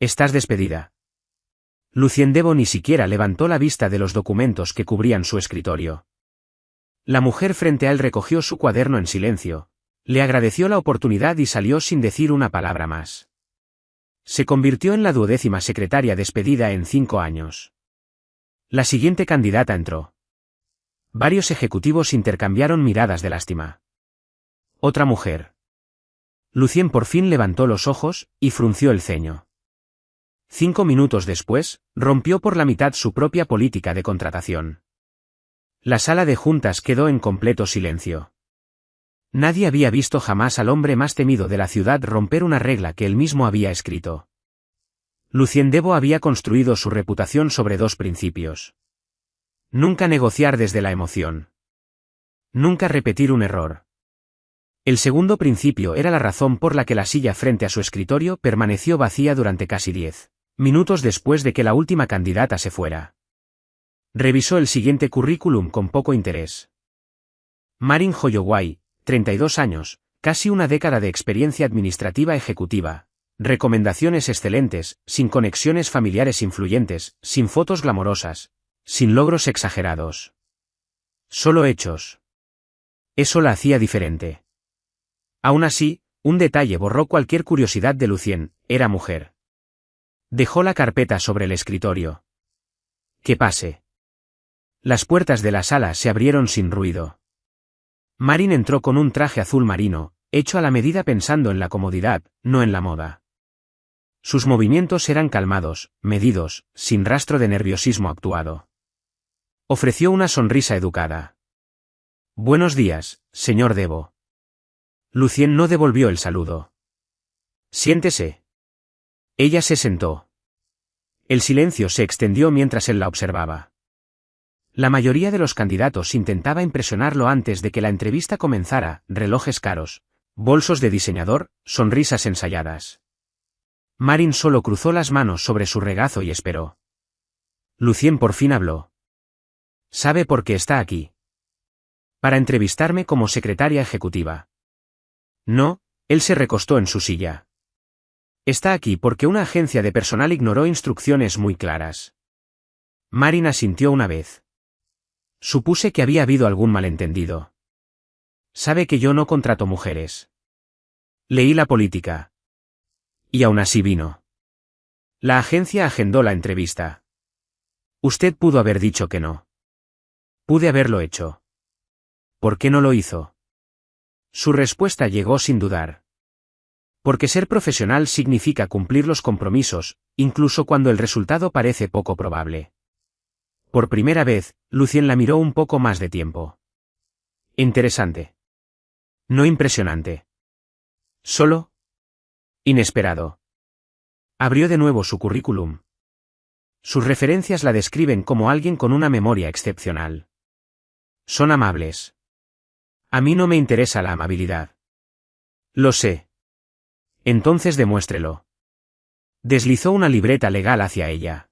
Estás despedida. Lucien Debo ni siquiera levantó la vista de los documentos que cubrían su escritorio. La mujer frente a él recogió su cuaderno en silencio, le agradeció la oportunidad y salió sin decir una palabra más. Se convirtió en la 12ª secretaria despedida en 5 años. La siguiente candidata entró. Varios ejecutivos intercambiaron miradas de lástima. Otra mujer. Lucien por fin levantó los ojos y frunció el ceño. 5 minutos después, rompió por la mitad su propia política de contratación. La sala de juntas quedó en completo silencio. Nadie había visto jamás al hombre más temido de la ciudad romper una regla que él mismo había escrito. Lucien Debo había construido su reputación sobre 2 principios. Nunca negociar desde la emoción. Nunca repetir un error. El segundo principio era la razón por la que la silla frente a su escritorio permaneció vacía durante casi 10 minutos después de que la última candidata se fuera. Revisó el siguiente currículum con poco interés. Marin Holloway, 32 años, casi una década de experiencia administrativa ejecutiva, recomendaciones excelentes, sin conexiones familiares influyentes, sin fotos glamorosas, sin logros exagerados. Solo hechos. Eso la hacía diferente. Aún así, un detalle borró cualquier curiosidad de Lucien: era mujer. Dejó la carpeta sobre el escritorio. Que pase. Las puertas de la sala se abrieron sin ruido. Marin entró con un traje azul marino, hecho a la medida pensando en la comodidad, no en la moda. Sus movimientos eran calmados, medidos, sin rastro de nerviosismo actuado. Ofreció una sonrisa educada. Buenos días, señor Debo. Lucien no devolvió el saludo. Siéntese. Ella se sentó. El silencio se extendió mientras él la observaba. La mayoría de los candidatos intentaba impresionarlo antes de que la entrevista comenzara: relojes caros, bolsos de diseñador, sonrisas ensayadas. Marin solo cruzó las manos sobre su regazo y esperó. Lucien por fin habló. ¿Sabe por qué está aquí? Para entrevistarme como secretaria ejecutiva. No, él se recostó en su silla. Está aquí porque una agencia de personal ignoró instrucciones muy claras. Marin asintió una vez. Supuse que había habido algún malentendido. Sabe que yo no contrato mujeres. Leí la política. Y aún así vino. La agencia agendó la entrevista. Usted pudo haber dicho que no. Pude haberlo hecho. ¿Por qué no lo hizo? Su respuesta llegó sin dudar. Porque ser profesional significa cumplir los compromisos, incluso cuando el resultado parece poco probable. Por primera vez, Lucien la miró un poco más de tiempo. Interesante. No impresionante. Solo inesperado. Abrió de nuevo su currículum. Sus referencias la describen como alguien con una memoria excepcional. Son amables. A mí no me interesa la amabilidad. Lo sé. Entonces demuéstrelo. Deslizó una libreta legal hacia ella.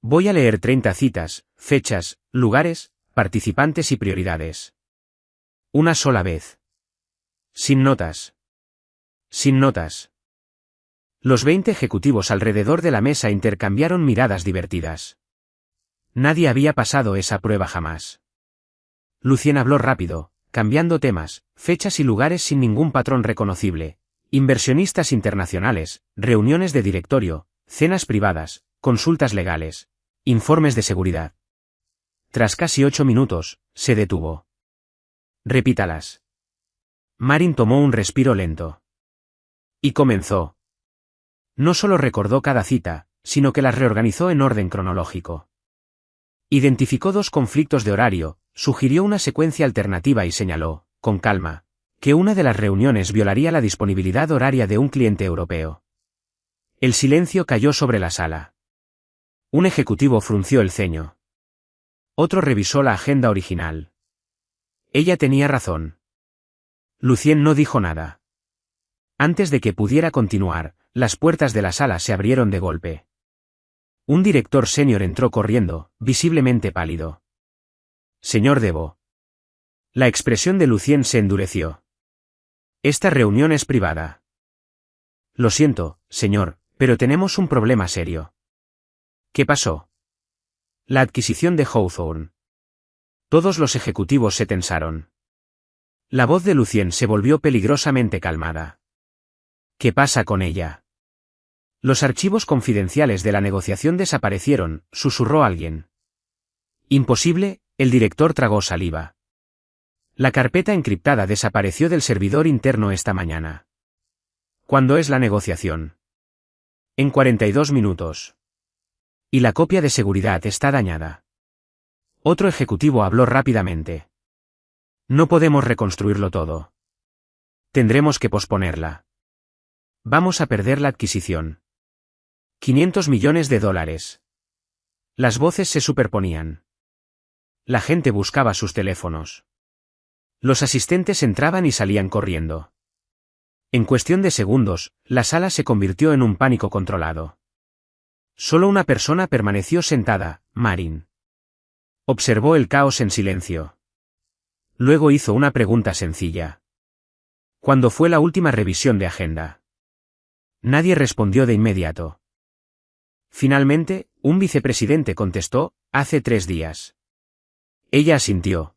Voy a leer 30 citas, fechas, lugares, participantes y prioridades. Una sola vez. Sin notas. Sin notas. Los 20 ejecutivos alrededor de la mesa intercambiaron miradas divertidas. Nadie había pasado esa prueba jamás. Lucien habló rápido, cambiando temas, fechas y lugares sin ningún patrón reconocible. Inversionistas internacionales, reuniones de directorio, cenas privadas, consultas legales, informes de seguridad. Tras casi 8 minutos, se detuvo. Repítalas. Marin tomó un respiro lento. Y comenzó. No solo recordó cada cita, sino que las reorganizó en orden cronológico. Identificó 2 conflictos de horario, sugirió una secuencia alternativa y señaló, con calma, que una de las reuniones violaría la disponibilidad horaria de un cliente europeo. El silencio cayó sobre la sala. Un ejecutivo frunció el ceño. Otro revisó la agenda original. Ella tenía razón. Lucien no dijo nada. Antes de que pudiera continuar, las puertas de la sala se abrieron de golpe. Un director senior entró corriendo, visiblemente pálido. Señor Debo. La expresión de Lucien se endureció. Esta reunión es privada. Lo siento, señor, Pero tenemos un problema serio. ¿Qué pasó? La adquisición de Hawthorne. Todos los ejecutivos se tensaron. La voz de Lucien se volvió peligrosamente calmada. ¿Qué pasa con ella? Los archivos confidenciales de la negociación desaparecieron, susurró alguien. Imposible, el director tragó saliva. La carpeta encriptada desapareció del servidor interno esta mañana. ¿Cuándo es la negociación? En 42 minutos. Y la copia de seguridad está dañada. Otro ejecutivo habló rápidamente. No podemos reconstruirlo todo. Tendremos que posponerla. Vamos a perder la adquisición. 500 millones de dólares. Las voces se superponían. La gente buscaba sus teléfonos. Los asistentes entraban y salían corriendo. En cuestión de segundos, la sala se convirtió en un pánico controlado. Solo una persona permaneció sentada, Marin. Observó el caos en silencio. Luego hizo una pregunta sencilla. ¿Cuándo fue la última revisión de agenda? Nadie respondió de inmediato. Finalmente, un vicepresidente contestó, hace 3 días. Ella asintió.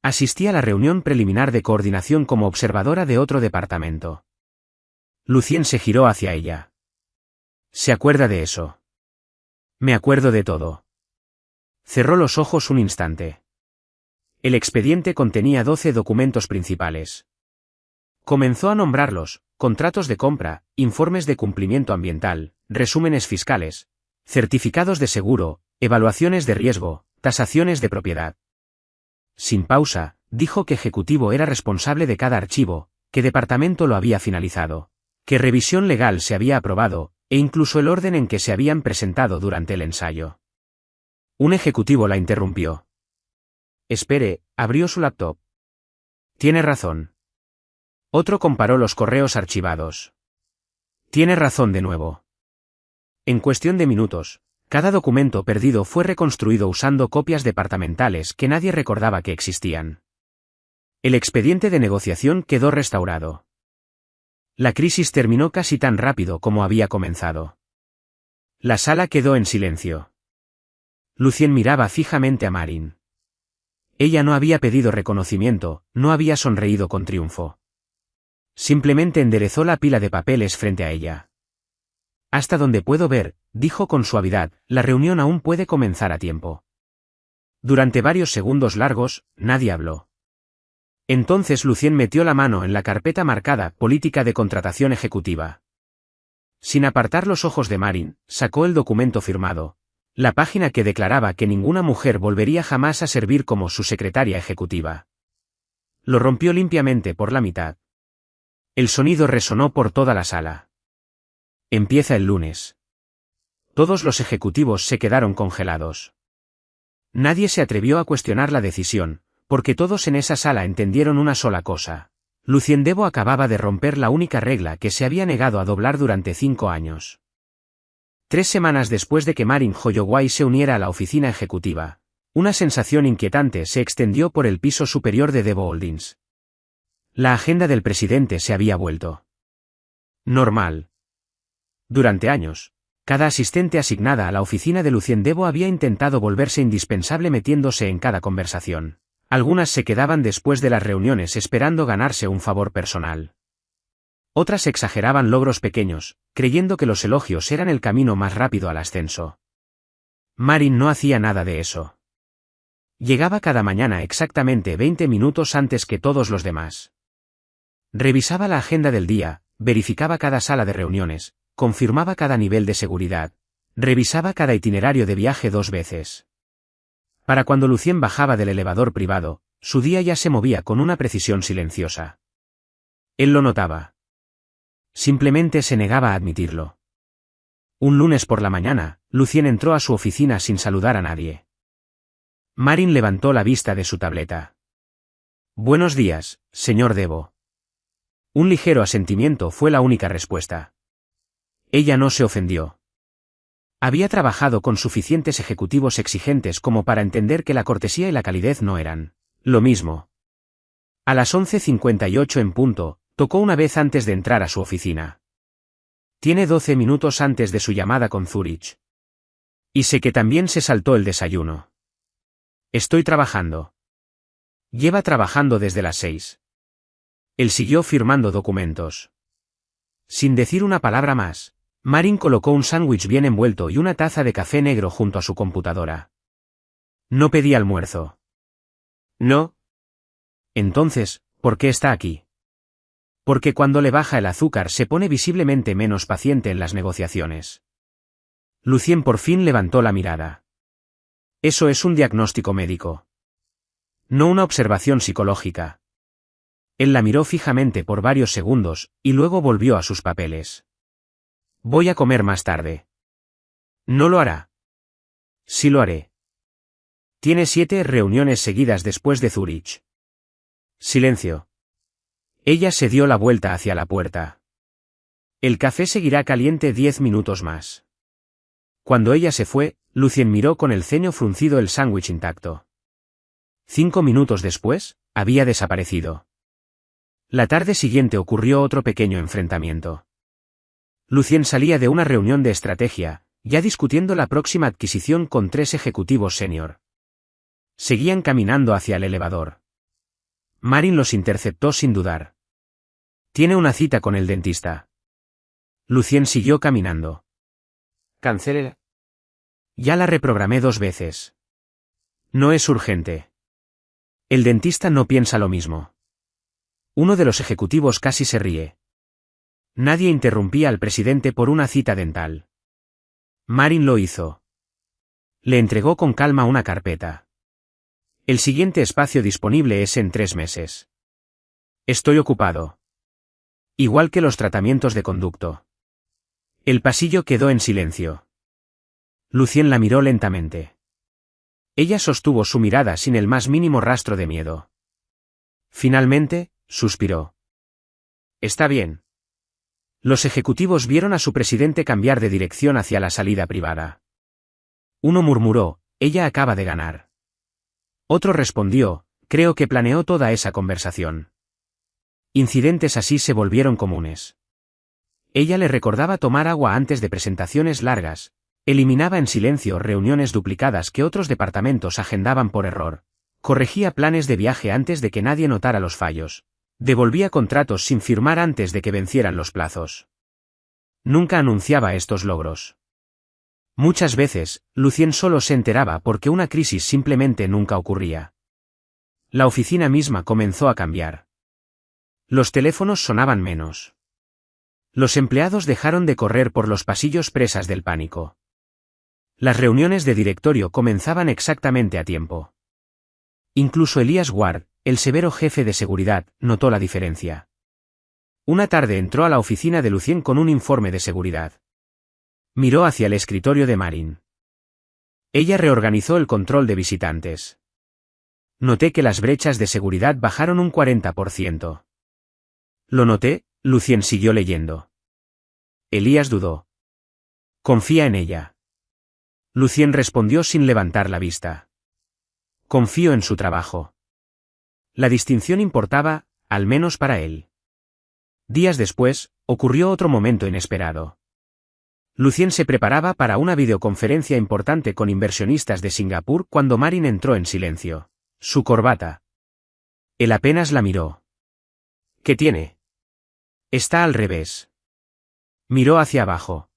Asistí a la reunión preliminar de coordinación como observadora de otro departamento. Lucien se giró hacia ella. ¿Se acuerda de eso? Me acuerdo de todo. Cerró los ojos un instante. El expediente contenía 12 documentos principales. Comenzó a nombrarlos: contratos de compra, informes de cumplimiento ambiental, resúmenes fiscales, certificados de seguro, evaluaciones de riesgo, tasaciones de propiedad. Sin pausa, dijo que ejecutivo era responsable de cada archivo, qué departamento lo había finalizado, qué revisión legal se había aprobado, e incluso el orden en que se habían presentado durante el ensayo. Un ejecutivo la interrumpió. Espere, abrió su laptop. Tiene razón. Otro comparó los correos archivados. Tiene razón de nuevo. En cuestión de minutos, cada documento perdido fue reconstruido usando copias departamentales que nadie recordaba que existían. El expediente de negociación quedó restaurado. La crisis terminó casi tan rápido como había comenzado. La sala quedó en silencio. Lucien miraba fijamente a Marin. Ella no había pedido reconocimiento, no había sonreído con triunfo. Simplemente enderezó la pila de papeles frente a ella. Hasta donde puedo ver, dijo con suavidad, la reunión aún puede comenzar a tiempo. Durante varios segundos largos, nadie habló. Entonces Lucien metió la mano en la carpeta marcada Política de Contratación Ejecutiva. Sin apartar los ojos de Marin, sacó el documento firmado, la página que declaraba que ninguna mujer volvería jamás a servir como su secretaria ejecutiva. Lo rompió limpiamente por la mitad. El sonido resonó por toda la sala. Empieza el lunes. Todos los ejecutivos se quedaron congelados. Nadie se atrevió a cuestionar la decisión, porque todos en esa sala entendieron una sola cosa. Lucien Debo acababa de romper la única regla que se había negado a doblar durante 5 años. 3 semanas después de que Marin Holloway se uniera a la oficina ejecutiva, una sensación inquietante se extendió por el piso superior de Debo Holdings. La agenda del presidente se había vuelto normal. Durante años, cada asistente asignada a la oficina de Lucien Debo había intentado volverse indispensable metiéndose en cada conversación. Algunas se quedaban después de las reuniones esperando ganarse un favor personal. Otras exageraban logros pequeños, creyendo que los elogios eran el camino más rápido al ascenso. Marin no hacía nada de eso. Llegaba cada mañana exactamente 20 minutos antes que todos los demás. Revisaba la agenda del día, verificaba cada sala de reuniones, confirmaba cada nivel de seguridad, revisaba cada itinerario de viaje 2 veces. Para cuando Lucien bajaba del elevador privado, su día ya se movía con una precisión silenciosa. Él lo notaba. Simplemente se negaba a admitirlo. Un lunes por la mañana, Lucien entró a su oficina sin saludar a nadie. Marin levantó la vista de su tableta. Buenos días, señor Debo. Un ligero asentimiento fue la única respuesta. Ella no se ofendió. Había trabajado con suficientes ejecutivos exigentes como para entender que la cortesía y la calidez no eran lo mismo. A las 11:58 en punto, tocó una vez antes de entrar a su oficina. Tiene 12 minutos antes de su llamada con Zurich. Y sé que también se saltó el desayuno. Estoy trabajando. Lleva trabajando desde las 6. Él siguió firmando documentos. Sin decir una palabra más, Marin colocó un sándwich bien envuelto y una taza de café negro junto a su computadora. No pedí almuerzo. No. Entonces, ¿por qué está aquí? Porque cuando le baja el azúcar se pone visiblemente menos paciente en las negociaciones. Lucien por fin levantó la mirada. Eso es un diagnóstico médico. No una observación psicológica. Él la miró fijamente por varios segundos, y luego volvió a sus papeles. Voy a comer más tarde. No lo hará. Sí lo haré. Tiene 7 reuniones seguidas después de Zurich. Silencio. Ella se dio la vuelta hacia la puerta. El café seguirá caliente 10 minutos más. Cuando ella se fue, Lucien miró con el ceño fruncido el sándwich intacto. 5 minutos después, había desaparecido. La tarde siguiente ocurrió otro pequeño enfrentamiento. Lucien salía de una reunión de estrategia, ya discutiendo la próxima adquisición con 3 ejecutivos senior. Seguían caminando hacia el elevador. Marin los interceptó sin dudar. Tiene una cita con el dentista. Lucien siguió caminando. Cancélela. Ya la reprogramé 2 veces. No es urgente. El dentista no piensa lo mismo. Uno de los ejecutivos casi se ríe. Nadie interrumpía al presidente por una cita dental. Marin lo hizo. Le entregó con calma una carpeta. El siguiente espacio disponible es en 3 meses. Estoy ocupado. Igual que los tratamientos de conducto. El pasillo quedó en silencio. Lucien la miró lentamente. Ella sostuvo su mirada sin el más mínimo rastro de miedo. Finalmente, suspiró. Está bien. Los ejecutivos vieron a su presidente cambiar de dirección hacia la salida privada. Uno murmuró, ella acaba de ganar. Otro respondió, creo que planeó toda esa conversación. Incidentes así se volvieron comunes. Ella le recordaba tomar agua antes de presentaciones largas, eliminaba en silencio reuniones duplicadas que otros departamentos agendaban por error, corregía planes de viaje antes de que nadie notara los fallos, devolvía contratos sin firmar antes de que vencieran los plazos. Nunca anunciaba estos logros. Muchas veces, Lucien solo se enteraba porque una crisis simplemente nunca ocurría. La oficina misma comenzó a cambiar. Los teléfonos sonaban menos. Los empleados dejaron de correr por los pasillos presas del pánico. Las reuniones de directorio comenzaban exactamente a tiempo. Incluso Elias Ward, el severo jefe de seguridad, notó la diferencia. Una tarde entró a la oficina de Lucien con un informe de seguridad. Miró hacia el escritorio de Marin. Ella reorganizó el control de visitantes. Noté que las brechas de seguridad bajaron un 40%. Lo noté, Lucien siguió leyendo. Elías dudó. Confía en ella. Lucien respondió sin levantar la vista. Confío en su trabajo. La distinción importaba, al menos para él. Días después, ocurrió otro momento inesperado. Lucien se preparaba para una videoconferencia importante con inversionistas de Singapur cuando Marin entró en silencio. Su corbata. Él apenas la miró. ¿Qué tiene? Está al revés. Miró hacia abajo.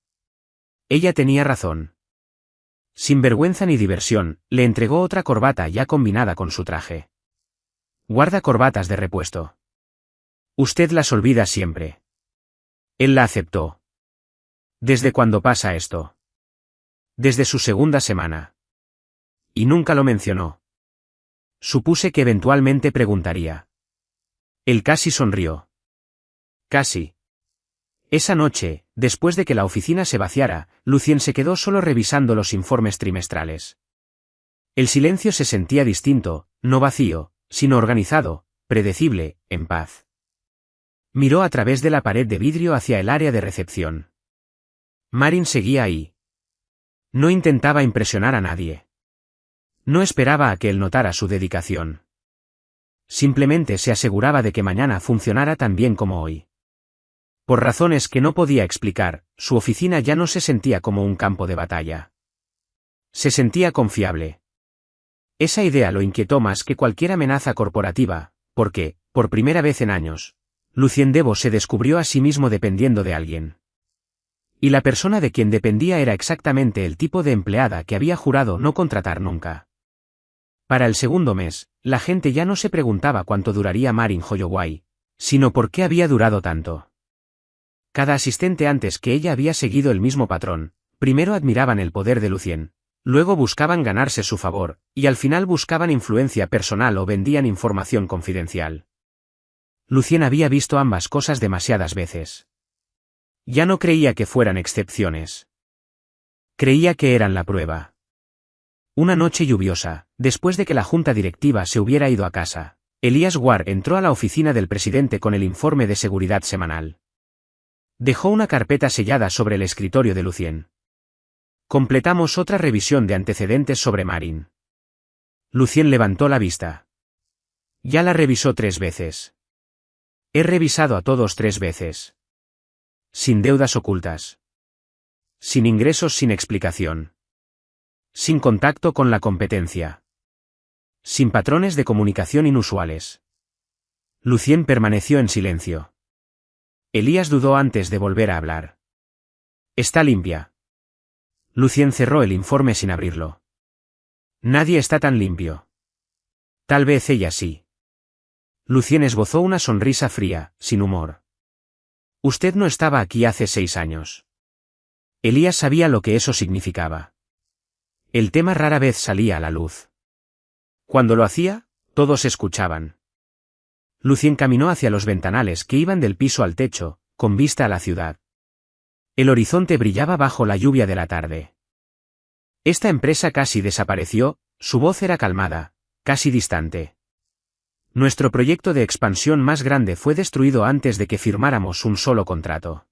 Ella tenía razón. Sin vergüenza ni diversión, le entregó otra corbata ya combinada con su traje. Guarda corbatas de repuesto. Usted las olvida siempre. Él la aceptó. ¿Desde cuándo pasa esto? Desde su segunda semana. Y nunca lo mencionó. Supuse que eventualmente preguntaría. Él casi sonrió. Casi. Esa noche, después de que la oficina se vaciara, Lucien se quedó solo revisando los informes trimestrales. El silencio se sentía distinto, no vacío, sino organizado, predecible, en paz. Miró a través de la pared de vidrio hacia el área de recepción. Marin seguía ahí. No intentaba impresionar a nadie. No esperaba a que él notara su dedicación. Simplemente se aseguraba de que mañana funcionara tan bien como hoy. Por razones que no podía explicar, su oficina ya no se sentía como un campo de batalla. Se sentía confiable. Esa idea lo inquietó más que cualquier amenaza corporativa, porque, por primera vez en años, Lucien Debo se descubrió a sí mismo dependiendo de alguien. Y la persona de quien dependía era exactamente el tipo de empleada que había jurado no contratar nunca. Para el segundo mes, la gente ya no se preguntaba cuánto duraría Marin Holloway, sino por qué había durado tanto. Cada asistente antes que ella había seguido el mismo patrón, primero admiraban el poder de Lucien, luego buscaban ganarse su favor, y al final buscaban influencia personal o vendían información confidencial. Lucien había visto ambas cosas demasiadas veces. Ya no creía que fueran excepciones. Creía que eran la prueba. Una noche lluviosa, después de que la junta directiva se hubiera ido a casa, Elias Ward entró a la oficina del presidente con el informe de seguridad semanal. Dejó una carpeta sellada sobre el escritorio de Lucien. Completamos otra revisión de antecedentes sobre Marin. Lucien levantó la vista. Ya la revisó 3 veces. He revisado a todos 3 veces. Sin deudas ocultas. Sin ingresos sin explicación. Sin contacto con la competencia. Sin patrones de comunicación inusuales. Lucien permaneció en silencio. Elías dudó antes de volver a hablar. Está limpia. Lucien cerró el informe sin abrirlo. Nadie está tan limpio. Tal vez ella sí. Lucien esbozó una sonrisa fría, sin humor. Usted no estaba aquí hace 6 años. Elías sabía lo que eso significaba. El tema rara vez salía a la luz. Cuando lo hacía, todos escuchaban. Lucien caminó hacia los ventanales que iban del piso al techo, con vista a la ciudad. El horizonte brillaba bajo la lluvia de la tarde. Esta empresa casi desapareció, su voz era calmada, casi distante. Nuestro proyecto de expansión más grande fue destruido antes de que firmáramos un solo contrato.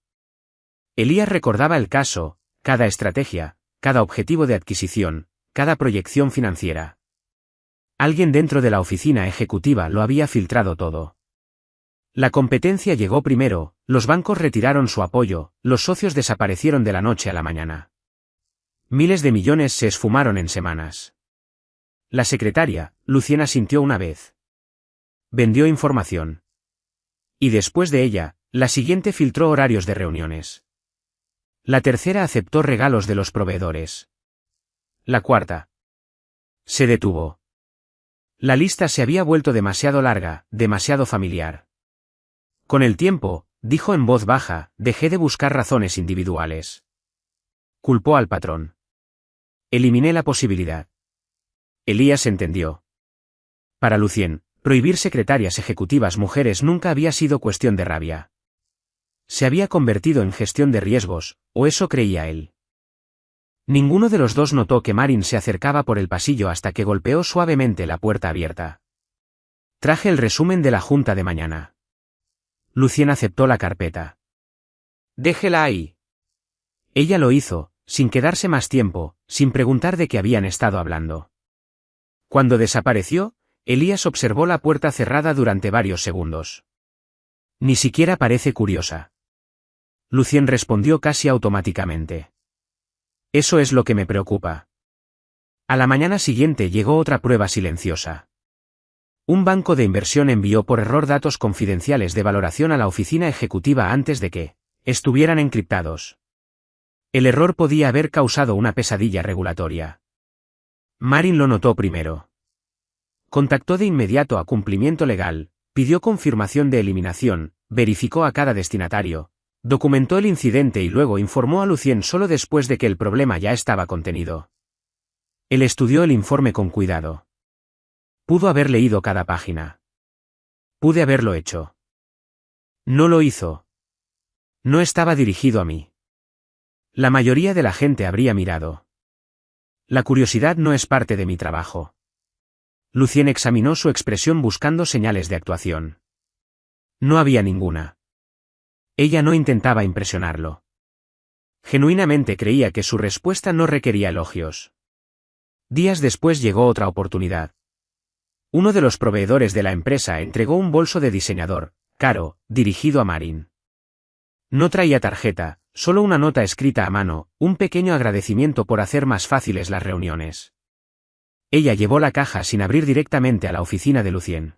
Elías recordaba el caso, cada estrategia, cada objetivo de adquisición, cada proyección financiera. Alguien dentro de la oficina ejecutiva lo había filtrado todo. La competencia llegó primero, los bancos retiraron su apoyo, los socios desaparecieron de la noche a la mañana. Miles de millones se esfumaron en semanas. La secretaria, Lucien, asintió una vez. Vendió información. Y después de ella, la siguiente filtró horarios de reuniones. La tercera aceptó regalos de los proveedores. La cuarta. Se detuvo. La lista se había vuelto demasiado larga, demasiado familiar. Con el tiempo, dijo en voz baja, dejé de buscar razones individuales. Culpó al patrón. Eliminé la posibilidad. Elías entendió. Para Lucien, prohibir secretarias ejecutivas mujeres nunca había sido cuestión de rabia. Se había convertido en gestión de riesgos, o eso creía él. Ninguno de los dos notó que Marin se acercaba por el pasillo hasta que golpeó suavemente la puerta abierta. Traje el resumen de la junta de mañana. Lucien aceptó la carpeta. Déjela ahí. Ella lo hizo, sin quedarse más tiempo, sin preguntar de qué habían estado hablando. Cuando desapareció, Elías observó la puerta cerrada durante varios segundos. Ni siquiera parece curiosa. Lucien respondió casi automáticamente. Eso es lo que me preocupa. A la mañana siguiente llegó otra prueba silenciosa. Un banco de inversión envió por error datos confidenciales de valoración a la oficina ejecutiva antes de que estuvieran encriptados. El error podía haber causado una pesadilla regulatoria. Marin lo notó primero. Contactó de inmediato a Cumplimiento Legal, pidió confirmación de eliminación, verificó a cada destinatario, documentó el incidente y luego informó a Lucien solo después de que el problema ya estaba contenido. Él estudió el informe con cuidado. Pudo haber leído cada página. Pude haberlo hecho. No lo hizo. No estaba dirigido a mí. La mayoría de la gente habría mirado. La curiosidad no es parte de mi trabajo. Lucien examinó su expresión buscando señales de actuación. No había ninguna. Ella no intentaba impresionarlo. Genuinamente creía que su respuesta no requería elogios. Días después llegó otra oportunidad. Uno de los proveedores de la empresa entregó un bolso de diseñador, caro, dirigido a Marin. No traía tarjeta, solo una nota escrita a mano, un pequeño agradecimiento por hacer más fáciles las reuniones. Ella llevó la caja sin abrir directamente a la oficina de Lucien.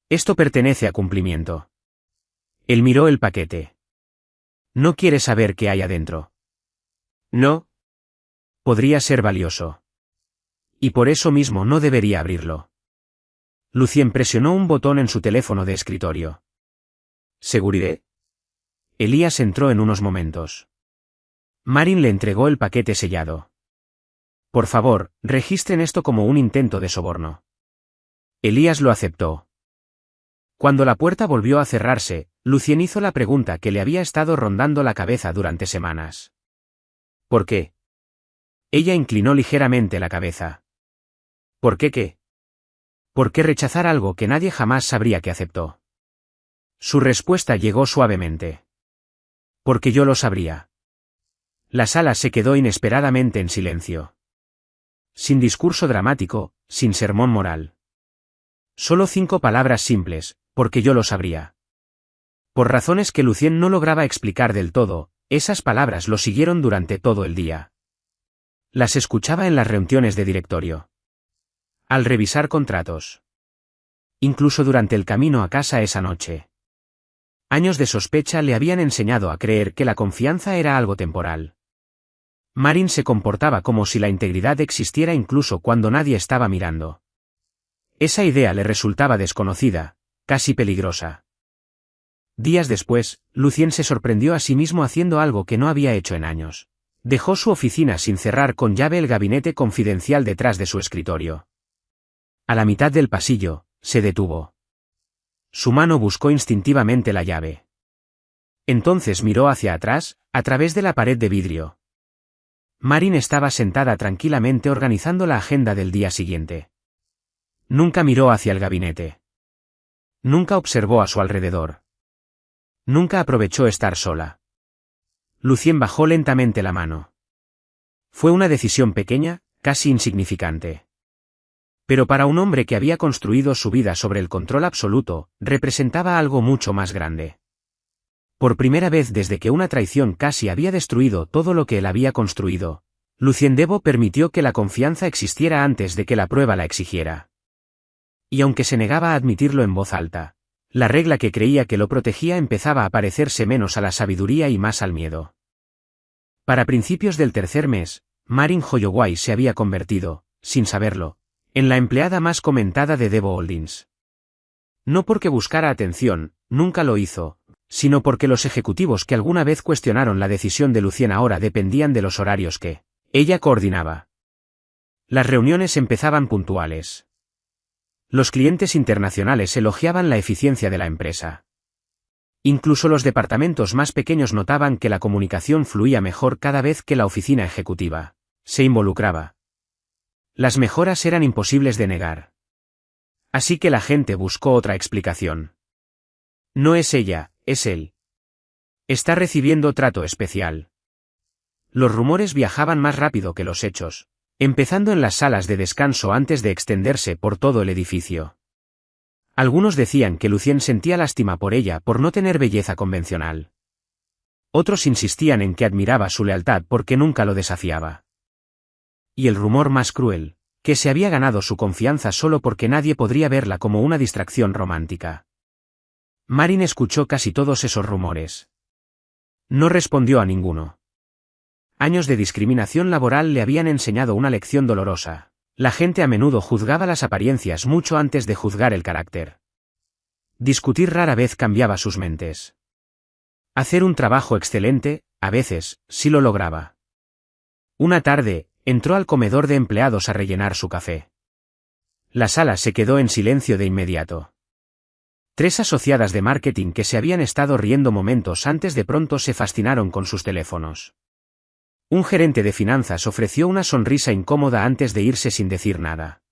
Esto pertenece a cumplimiento. Él miró el paquete. ¿No quiere saber qué hay adentro? No. Podría ser valioso. Y por eso mismo no debería abrirlo. Lucien presionó un botón en su teléfono de escritorio. ¿Seguridad? Elías entró en unos momentos. Marin le entregó el paquete sellado. Por favor, registren esto como un intento de soborno. Elías lo aceptó. Cuando la puerta volvió a cerrarse, Lucien hizo la pregunta que le había estado rondando la cabeza durante semanas. ¿Por qué? Ella inclinó ligeramente la cabeza. ¿Por qué qué? ¿Por qué rechazar algo que nadie jamás sabría que aceptó? Su respuesta llegó suavemente. Porque yo lo sabría. La sala se quedó inesperadamente en silencio. Sin discurso dramático, sin sermón moral. Solo 5 palabras simples, porque yo lo sabría. Por razones que Lucien no lograba explicar del todo, esas palabras lo siguieron durante todo el día. Las escuchaba en las reuniones de directorio. Al revisar contratos. Incluso durante el camino a casa esa noche. Años de sospecha le habían enseñado a creer que la confianza era algo temporal. Marin se comportaba como si la integridad existiera incluso cuando nadie estaba mirando. Esa idea le resultaba desconocida, casi peligrosa. Días después, Lucien se sorprendió a sí mismo haciendo algo que no había hecho en años. Dejó su oficina sin cerrar con llave el gabinete confidencial detrás de su escritorio. A la mitad del pasillo, se detuvo. Su mano buscó instintivamente la llave. Entonces miró hacia atrás, a través de la pared de vidrio. Marin estaba sentada tranquilamente organizando la agenda del día siguiente. Nunca miró hacia el gabinete. Nunca observó a su alrededor. Nunca aprovechó estar sola. Lucien bajó lentamente la mano. Fue una decisión pequeña, casi insignificante. Pero para un hombre que había construido su vida sobre el control absoluto, representaba algo mucho más grande. Por primera vez desde que una traición casi había destruido todo lo que él había construido, Lucien Debo permitió que la confianza existiera antes de que la prueba la exigiera. Y aunque se negaba a admitirlo en voz alta, la regla que creía que lo protegía empezaba a parecerse menos a la sabiduría y más al miedo. Para principios del tercer mes, Marin Holloway se había convertido, sin saberlo, en la empleada más comentada de Debo Holdings. No porque buscara atención, nunca lo hizo, sino porque los ejecutivos que alguna vez cuestionaron la decisión de Lucien ahora dependían de los horarios que ella coordinaba. Las reuniones empezaban puntuales. Los clientes internacionales elogiaban la eficiencia de la empresa. Incluso los departamentos más pequeños notaban que la comunicación fluía mejor cada vez que la oficina ejecutiva se involucraba. Las mejoras eran imposibles de negar. Así que la gente buscó otra explicación. No es ella, es él. Está recibiendo trato especial. Los rumores viajaban más rápido que los hechos, empezando en las salas de descanso antes de extenderse por todo el edificio. Algunos decían que Lucien sentía lástima por ella por no tener belleza convencional. Otros insistían en que admiraba su lealtad porque nunca lo desafiaba. Y el rumor más cruel, que se había ganado su confianza solo porque nadie podría verla como una distracción romántica. Marin escuchó casi todos esos rumores. No respondió a ninguno. Años de discriminación laboral le habían enseñado una lección dolorosa. La gente a menudo juzgaba las apariencias mucho antes de juzgar el carácter. Discutir rara vez cambiaba sus mentes. Hacer un trabajo excelente, a veces, sí lo lograba. Una tarde, entró al comedor de empleados a rellenar su café. La sala se quedó en silencio de inmediato. 3 asociadas de marketing que se habían estado riendo momentos antes de pronto se fascinaron con sus teléfonos. Un gerente de finanzas ofreció una sonrisa incómoda antes de irse sin decir nada.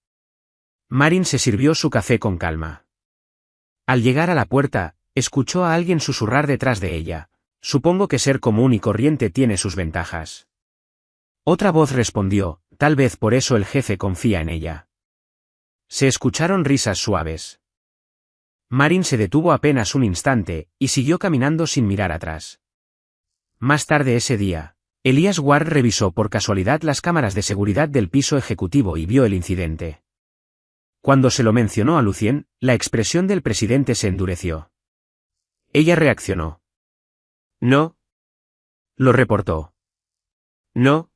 Marin se sirvió su café con calma. Al llegar a la puerta, escuchó a alguien susurrar detrás de ella: supongo que ser común y corriente tiene sus ventajas. Otra voz respondió: tal vez por eso el jefe confía en ella. Se escucharon risas suaves. Marin se detuvo apenas un instante, y siguió caminando sin mirar atrás. Más tarde ese día, Elias Ward revisó por casualidad las cámaras de seguridad del piso ejecutivo y vio el incidente. Cuando se lo mencionó a Lucien, la expresión del presidente se endureció. Ella reaccionó. No. Lo reportó. No.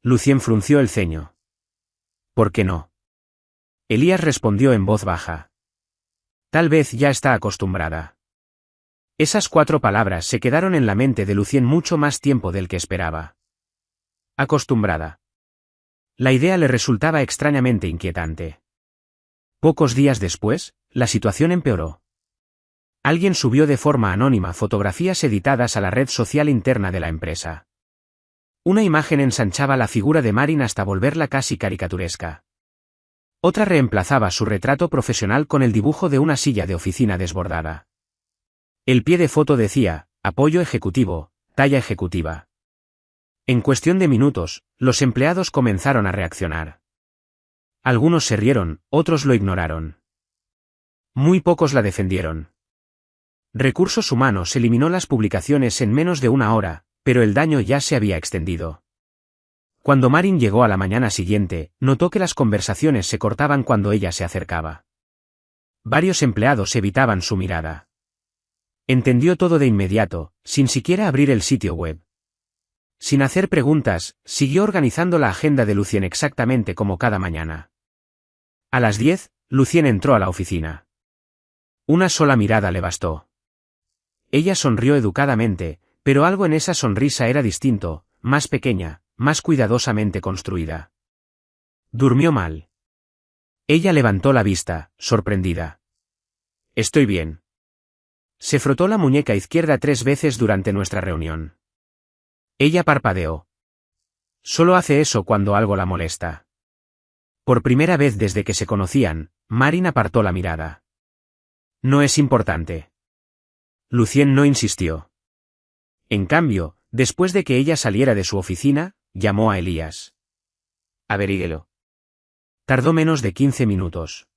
Lucien frunció el ceño. ¿Por qué no? Elias respondió en voz baja. Tal vez ya está acostumbrada. Esas 4 palabras se quedaron en la mente de Lucien mucho más tiempo del que esperaba. Acostumbrada. La idea le resultaba extrañamente inquietante. Pocos días después, la situación empeoró. Alguien subió de forma anónima fotografías editadas a la red social interna de la empresa. Una imagen ensanchaba la figura de Marin hasta volverla casi caricaturesca. Otra reemplazaba su retrato profesional con el dibujo de una silla de oficina desbordada. El pie de foto decía, apoyo ejecutivo, talla ejecutiva. En cuestión de minutos, los empleados comenzaron a reaccionar. Algunos se rieron, otros lo ignoraron. Muy pocos la defendieron. Recursos Humanos eliminó las publicaciones en menos de una hora, pero el daño ya se había extendido. Cuando Marin llegó a la mañana siguiente, notó que las conversaciones se cortaban cuando ella se acercaba. Varios empleados evitaban su mirada. Entendió todo de inmediato, sin siquiera abrir el sitio web. Sin hacer preguntas, siguió organizando la agenda de Lucien exactamente como cada mañana. A las 10, Lucien entró a la oficina. Una sola mirada le bastó. Ella sonrió educadamente, pero algo en esa sonrisa era distinto, más pequeña, más cuidadosamente construida. Durmió mal. Ella levantó la vista, sorprendida. Estoy bien. Se frotó la muñeca izquierda 3 veces durante nuestra reunión. Ella parpadeó. Solo hace eso cuando algo la molesta. Por primera vez desde que se conocían, Marin apartó la mirada. No es importante. Lucien no insistió. En cambio, después de que ella saliera de su oficina, llamó a Elias. Averíguelo. Tardó menos de 15 minutos.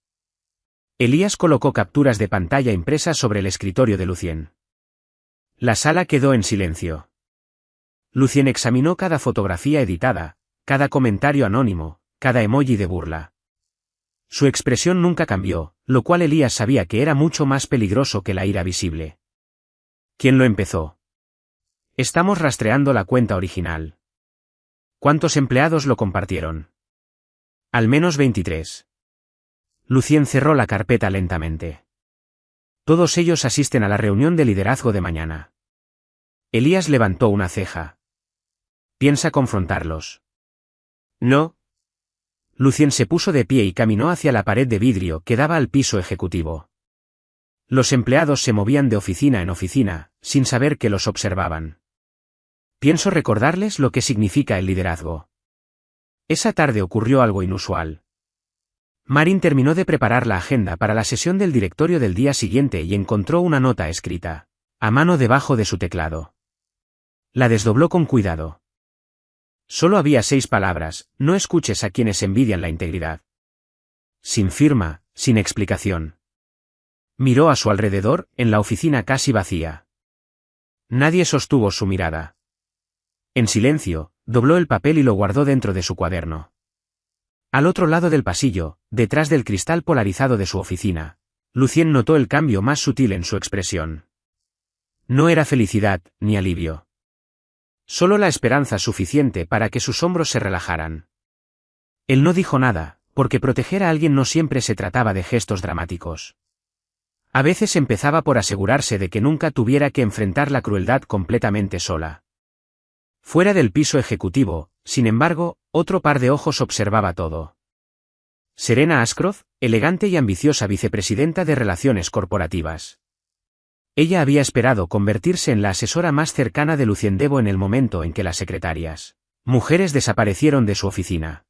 Elias colocó capturas de pantalla impresas sobre el escritorio de Lucien. La sala quedó en silencio. Lucien examinó cada fotografía editada, cada comentario anónimo, cada emoji de burla. Su expresión nunca cambió, lo cual Elias sabía que era mucho más peligroso que la ira visible. ¿Quién lo empezó? Estamos rastreando la cuenta original. ¿Cuántos empleados lo compartieron? Al menos 23. Lucien cerró la carpeta lentamente. Todos ellos asisten a la reunión de liderazgo de mañana. Elias levantó una ceja. ¿Piensa confrontarlos? No. Lucien se puso de pie y caminó hacia la pared de vidrio que daba al piso ejecutivo. Los empleados se movían de oficina en oficina, sin saber que los observaban. Pienso recordarles lo que significa el liderazgo. Esa tarde ocurrió algo inusual. Marin terminó de preparar la agenda para la sesión del directorio del día siguiente y encontró una nota escrita, a mano debajo de su teclado. La desdobló con cuidado. Solo había 6 palabras, no escuches a quienes envidian la integridad. Sin firma, sin explicación. Miró a su alrededor, en la oficina casi vacía. Nadie sostuvo su mirada. En silencio, dobló el papel y lo guardó dentro de su cuaderno. Al otro lado del pasillo, detrás del cristal polarizado de su oficina, Lucien notó el cambio más sutil en su expresión. No era felicidad, ni alivio. Solo la esperanza suficiente para que sus hombros se relajaran. Él no dijo nada, porque proteger a alguien no siempre se trataba de gestos dramáticos. A veces empezaba por asegurarse de que nunca tuviera que enfrentar la crueldad completamente sola. Fuera del piso ejecutivo, sin embargo, otro par de ojos observaba todo. Serena Ashcroft, elegante y ambiciosa vicepresidenta de Relaciones Corporativas. Ella había esperado convertirse en la asesora más cercana de Lucien Debo en el momento en que las secretarias, mujeres, desaparecieron de su oficina.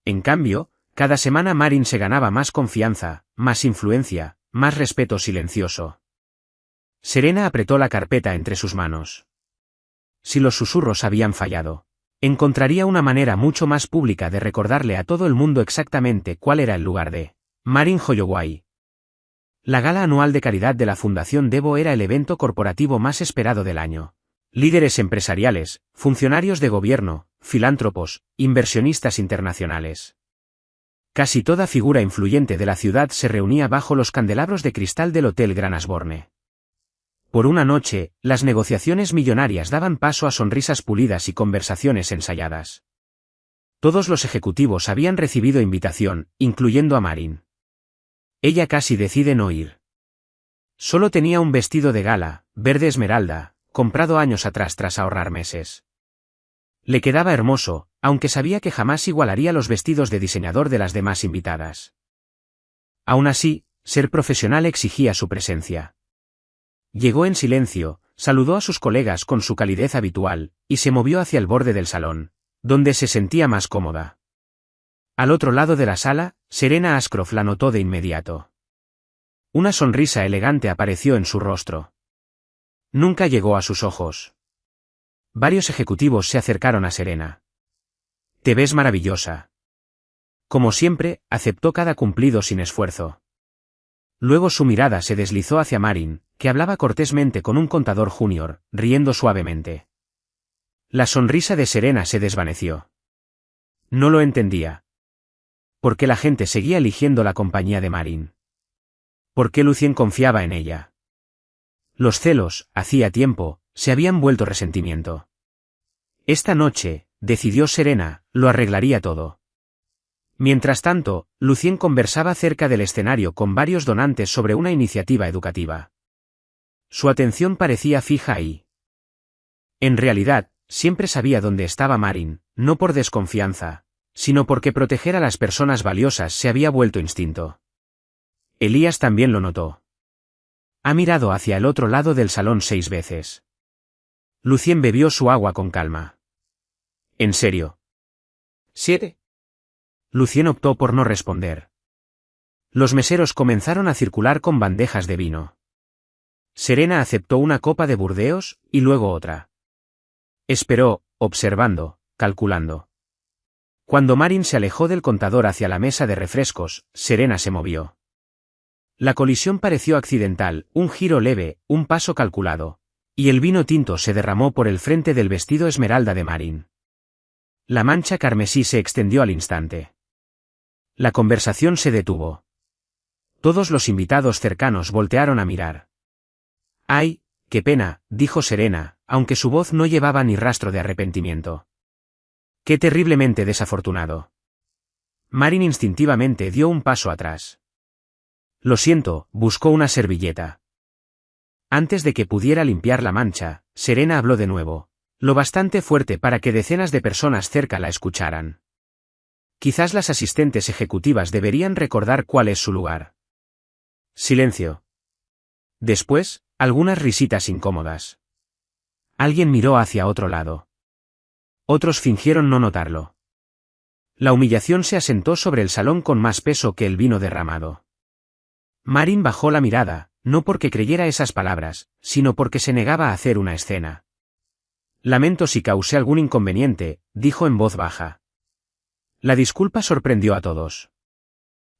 En cambio, cada semana Marin se ganaba más confianza, más influencia, más respeto silencioso. Serena apretó la carpeta entre sus manos. Si los susurros habían fallado, encontraría una manera mucho más pública de recordarle a todo el mundo exactamente cuál era el lugar de Marin Holloway. La gala anual de caridad de la Fundación Debo era el evento corporativo más esperado del año. Líderes empresariales, funcionarios de gobierno, filántropos, inversionistas internacionales. Casi toda figura influyente de la ciudad se reunía bajo los candelabros de cristal del Hotel Gran Ashbourne. Por una noche, las negociaciones millonarias daban paso a sonrisas pulidas y conversaciones ensayadas. Todos los ejecutivos habían recibido invitación, incluyendo a Marin. Ella casi decide no ir. Solo tenía un vestido de gala, verde esmeralda, comprado años atrás tras ahorrar meses. Le quedaba hermoso, aunque sabía que jamás igualaría los vestidos de diseñador de las demás invitadas. Aún así, ser profesional exigía su presencia. Llegó en silencio, saludó a sus colegas con su calidez habitual, y se movió hacia el borde del salón, donde se sentía más cómoda. Al otro lado de la sala, Serena Ashcroft la notó de inmediato. Una sonrisa elegante apareció en su rostro. Nunca llegó a sus ojos. Varios ejecutivos se acercaron a Serena. «Te ves maravillosa». Como siempre, aceptó cada cumplido sin esfuerzo. Luego su mirada se deslizó hacia Marin, que hablaba cortésmente con un contador junior, riendo suavemente. La sonrisa de Serena se desvaneció. No lo entendía. ¿Por qué la gente seguía eligiendo la compañía de Marin? ¿Por qué Lucien confiaba en ella? Los celos, hacía tiempo, se habían vuelto resentimiento. Esta noche, decidió Serena, lo arreglaría todo. Mientras tanto, Lucien conversaba cerca del escenario con varios donantes sobre una iniciativa educativa. Su atención parecía fija ahí. En realidad, siempre sabía dónde estaba Marin, no por desconfianza, sino porque proteger a las personas valiosas se había vuelto instinto. Elías también lo notó. Ha mirado hacia el otro lado del salón 6 veces. Lucien bebió su agua con calma. ¿En serio? ¿7? Lucien optó por no responder. Los meseros comenzaron a circular con bandejas de vino. Serena aceptó una copa de Burdeos, y luego otra. Esperó, observando, calculando. Cuando Marin se alejó del contador hacia la mesa de refrescos, Serena se movió. La colisión pareció accidental, un giro leve, un paso calculado, y el vino tinto se derramó por el frente del vestido esmeralda de Marin. La mancha carmesí se extendió al instante. La conversación se detuvo. Todos los invitados cercanos voltearon a mirar. «Ay, qué pena», dijo Serena, aunque su voz no llevaba ni rastro de arrepentimiento. «Qué terriblemente desafortunado». Marin instintivamente dio un paso atrás. «Lo siento», buscó una servilleta. Antes de que pudiera limpiar la mancha, Serena habló de nuevo, lo bastante fuerte para que decenas de personas cerca la escucharan. Quizás las asistentes ejecutivas deberían recordar cuál es su lugar. Silencio. Después, algunas risitas incómodas. Alguien miró hacia otro lado. Otros fingieron no notarlo. La humillación se asentó sobre el salón con más peso que el vino derramado. Marin bajó la mirada, no porque creyera esas palabras, sino porque se negaba a hacer una escena. «Lamento si causé algún inconveniente», dijo en voz baja. La disculpa sorprendió a todos.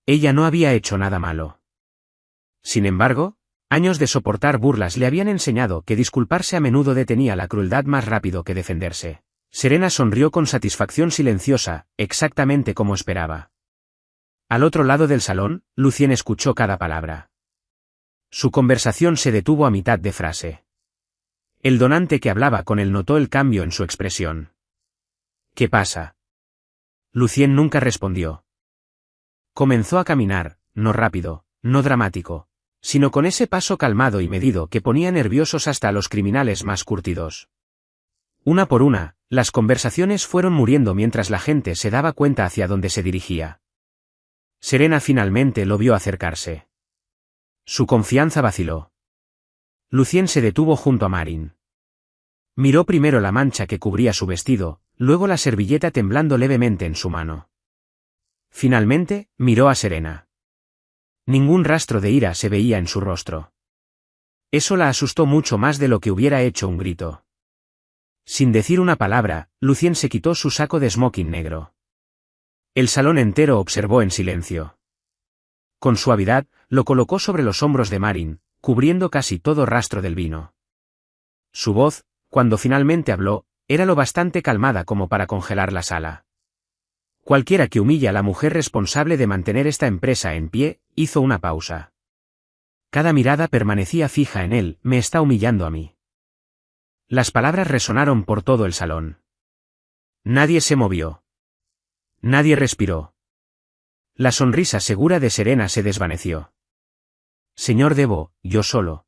Ella no había hecho nada malo. Sin embargo, años de soportar burlas le habían enseñado que disculparse a menudo detenía la crueldad más rápido que defenderse. Serena sonrió con satisfacción silenciosa, exactamente como esperaba. Al otro lado del salón, Lucien escuchó cada palabra. Su conversación se detuvo a mitad de frase. El donante que hablaba con él notó el cambio en su expresión. «¿Qué pasa?» Lucien nunca respondió. Comenzó a caminar, no rápido, no dramático, sino con ese paso calmado y medido que ponía nerviosos hasta a los criminales más curtidos. Una por una, las conversaciones fueron muriendo mientras la gente se daba cuenta hacia dónde se dirigía. Serena finalmente lo vio acercarse. Su confianza vaciló. Lucien se detuvo junto a Marin. Miró primero la mancha que cubría su vestido, luego la servilleta temblando levemente en su mano. Finalmente, miró a Serena. Ningún rastro de ira se veía en su rostro. Eso la asustó mucho más de lo que hubiera hecho un grito. Sin decir una palabra, Lucien se quitó su saco de smoking negro. El salón entero observó en silencio. Con suavidad, Lo colocó sobre los hombros de Marin, cubriendo casi todo rastro del vino. Su voz, cuando finalmente habló, era lo bastante calmada como para congelar la sala. Cualquiera que humille a la mujer responsable de mantener esta empresa en pie, hizo una pausa. Cada mirada permanecía fija en él, me está humillando a mí. Las palabras resonaron por todo el salón. Nadie se movió. Nadie respiró. La sonrisa segura de Serena se desvaneció. Señor Debo, yo solo.